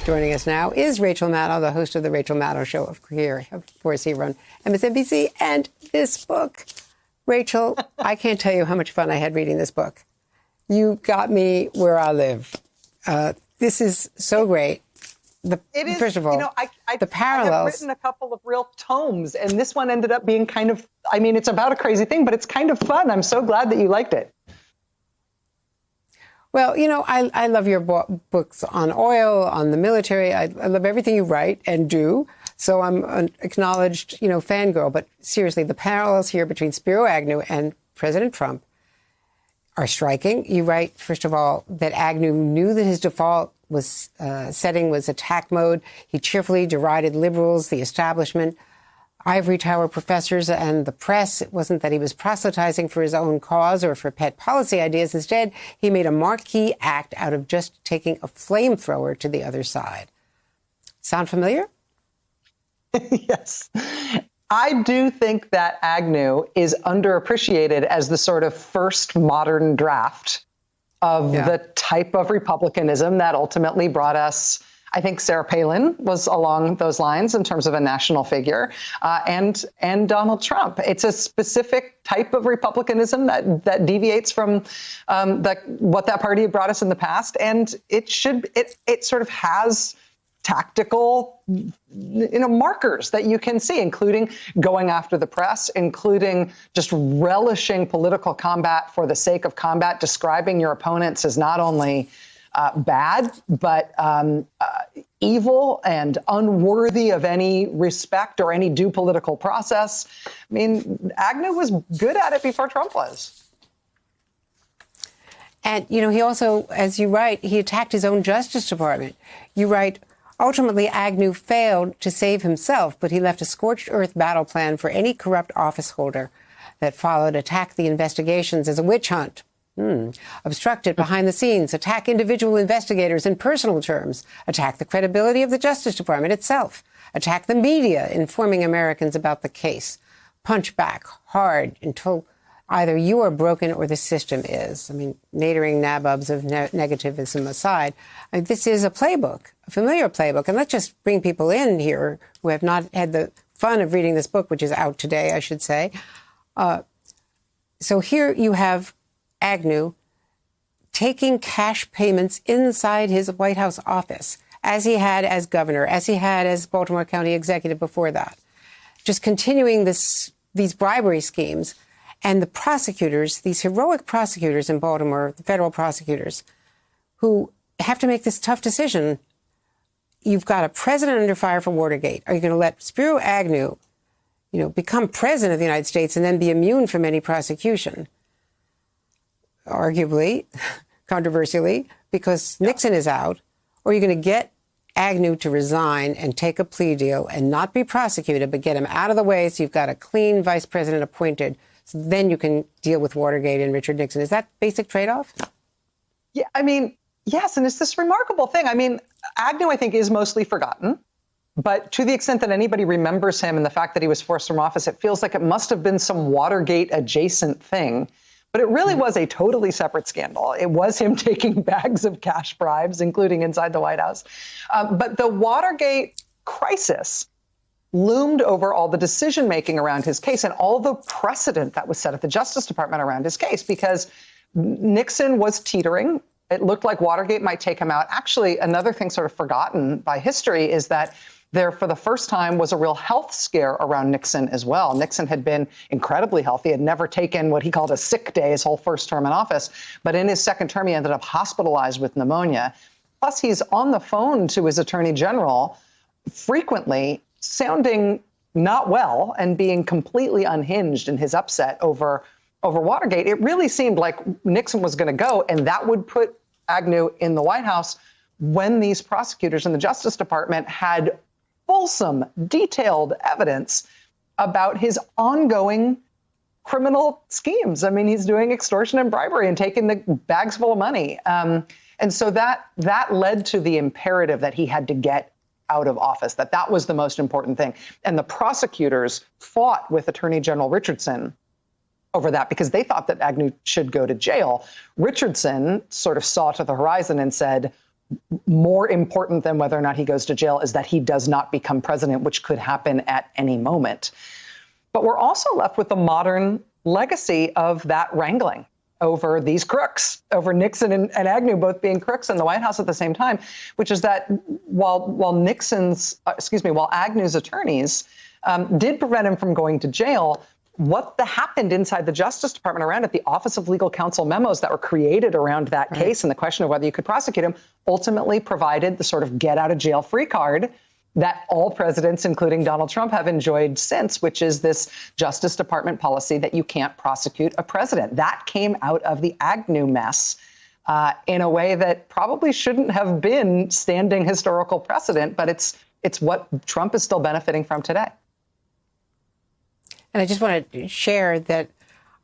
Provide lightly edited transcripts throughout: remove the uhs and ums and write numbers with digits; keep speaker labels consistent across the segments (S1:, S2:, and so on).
S1: Joining us now is Rachel Maddow, the host of the Rachel Maddow Show here, of course, here on MSNBC, and this book. Rachel, I can't tell you how much fun I had reading this book. You got me where I live. This is so great.
S2: It is,
S1: first of all, the parallels.
S2: I have written a couple of real tomes, and this one ended up being kind of, I mean, it's about a crazy thing, but it's kind of fun. I'm so glad that you liked it.
S1: Well, you know, I love your books on oil, on the military. I love everything you write and do. So I'm an acknowledged, fangirl. But seriously, the parallels here between Spiro Agnew and President Trump are striking. You write, first of all, that Agnew knew that his default setting was attack mode. He cheerfully derided liberals, the establishment, ivory tower professors, and the press. It wasn't that he was proselytizing for his own cause or for pet policy ideas. Instead, he made a marquee act out of just taking a flamethrower to the other side. Sound familiar?
S2: Yes. I do think that Agnew is underappreciated as the sort of first modern draft of the type of republicanism that ultimately brought us, I think Sarah Palin was along those lines in terms of a national figure, and Donald Trump. It's a specific type of republicanism that deviates from what that party had brought us in the past, and it sort of has tactical, markers that you can see, including going after the press, including just relishing political combat for the sake of combat, describing your opponents as not only bad, but evil and unworthy of any respect or any due political process. I mean, Agnew was good at it before Trump was.
S1: And, he also, as you write, he attacked his own Justice Department. You write, ultimately, Agnew failed to save himself, but he left a scorched earth battle plan for any corrupt office holder that followed, attack the investigations as a witch hunt. Obstruct it behind the scenes, attack individual investigators in personal terms, attack the credibility of the Justice Department itself, attack the media informing Americans about the case, punch back hard until either you are broken or the system is. I mean, nadering nabobs of negativism aside, this is a playbook, a familiar playbook. And let's just bring people in here who have not had the fun of reading this book, which is out today, I should say. So here you have Agnew taking cash payments inside his White House office, as he had as governor, as he had as Baltimore County executive before that, just continuing these bribery schemes. And the prosecutors, these heroic prosecutors in Baltimore, the federal prosecutors, who have to make this tough decision. You've got a president under fire for Watergate. Are you going to let Spiro Agnew, become president of the United States and then be immune from any prosecution? Arguably, controversially, because Nixon is out, or are you going to get Agnew to resign and take a plea deal and not be prosecuted, but get him out of the way so you've got a clean vice president appointed, so then you can deal with Watergate and Richard Nixon? Is that basic trade-off?
S2: Yeah, I mean, yes, and it's this remarkable thing. I mean, Agnew, I think, is mostly forgotten. But to the extent that anybody remembers him and the fact that he was forced from office, it feels like it must have been some Watergate-adjacent thing. But it really was a totally separate scandal. It was him taking bags of cash bribes, including inside the White House. But the Watergate crisis loomed over all the decision-making around his case and all the precedent that was set at the Justice Department around his case, because Nixon was teetering. It looked like Watergate might take him out. Actually, another thing sort of forgotten by history is that there, for the first time, was a real health scare around Nixon as well. Nixon had been incredibly healthy, had never taken what he called a sick day his whole first term in office. But in his second term, he ended up hospitalized with pneumonia. Plus, he's on the phone to his attorney general frequently, sounding not well and being completely unhinged in his upset over Watergate. It really seemed like Nixon was going to go, and that would put Agnew in the White House when these prosecutors in the Justice Department had fulsome, detailed evidence about his ongoing criminal schemes. I mean, he's doing extortion and bribery and taking the bags full of money. And so that led to the imperative that he had to get out of office, that was the most important thing. And the prosecutors fought with Attorney General Richardson over that because they thought that Agnew should go to jail. Richardson sort of saw to the horizon and said, more important than whether or not he goes to jail is that he does not become president, which could happen at any moment. But we're also left with the modern legacy of that wrangling over these crooks, over Nixon and Agnew both being crooks in the White House at the same time, which is that while Agnew's attorneys did prevent him from going to jail, what happened inside the Justice Department around it, the Office of Legal Counsel memos that were created around that case and the question of whether you could prosecute him, ultimately provided the sort of get out of jail free card that all presidents, including Donald Trump, have enjoyed since, which is this Justice Department policy that you can't prosecute a president. That came out of the Agnew mess in a way that probably shouldn't have been standing historical precedent, but it's what Trump is still benefiting from today.
S1: And I just want to share that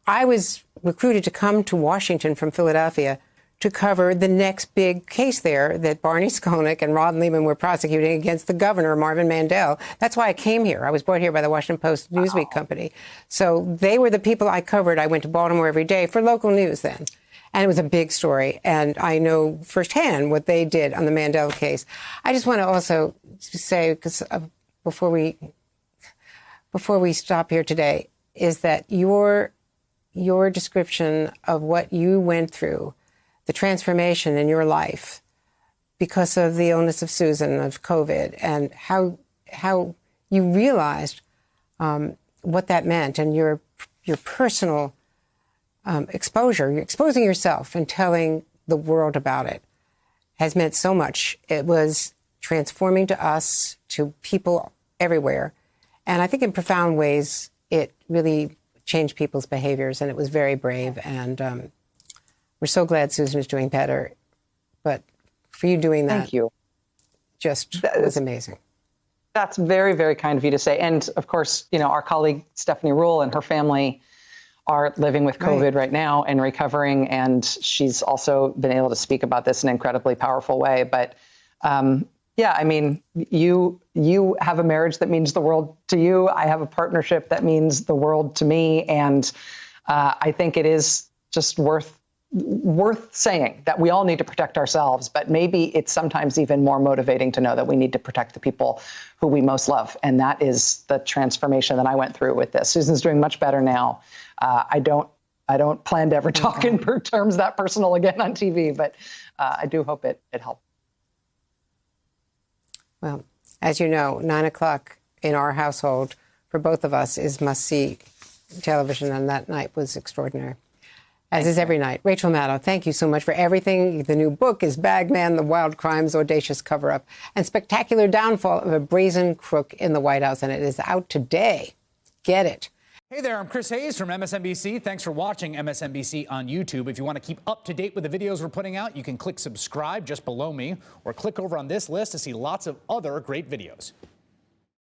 S1: I was recruited to come to Washington from Philadelphia to cover the next big case there that Barney Skolnick and Ron Lehman were prosecuting against the governor, Marvin Mandel. That's why I came here. I was brought here by the Washington Post Newsweek company. So they were the people I covered. I went to Baltimore every day for local news then. And it was a big story. And I know firsthand what they did on the Mandel case. I just want to also say, because before we stop here today, is that your description of what you went through, the transformation in your life because of the illness of Susan, of COVID, and how you realized what that meant, and your personal exposure, you're exposing yourself and telling the world about it, has meant so much. It was transforming to us, to people everywhere. And I think in profound ways, it really changed people's behaviors, and it was very brave. And we're so glad Susan is doing better. But for you doing that,
S2: thank you.
S1: Just was amazing.
S2: That's very, very kind of you to say. And of course, you know, our colleague Stephanie Rule and her family are living with COVID right now and recovering. And she's also been able to speak about this in an incredibly powerful way. But yeah, I mean, you have a marriage that means the world to you. I have a partnership that means the world to me. And I think it is just worth saying that we all need to protect ourselves, but maybe it's sometimes even more motivating to know that we need to protect the people who we most love. And that is the transformation that I went through with this. Susan's doing much better now. I don't plan to ever talk in terms that personal again on TV, but I do hope it helped. Well,
S1: as you know, 9 o'clock in our household for both of us is must-see television, and that night was extraordinary, as is every night. Rachel Maddow, thank you so much for everything. The new book is Bagman, The Wild Crimes, Audacious Cover-Up, and Spectacular Downfall of a Brazen Crook in the White House, and it is out today. Get it.
S3: Hey there, I'm Chris Hayes from MSNBC. Thanks for watching MSNBC on YouTube. If you want to keep up to date with the videos we're putting out, you can click subscribe just below me, or click over on this list to see lots of other great videos.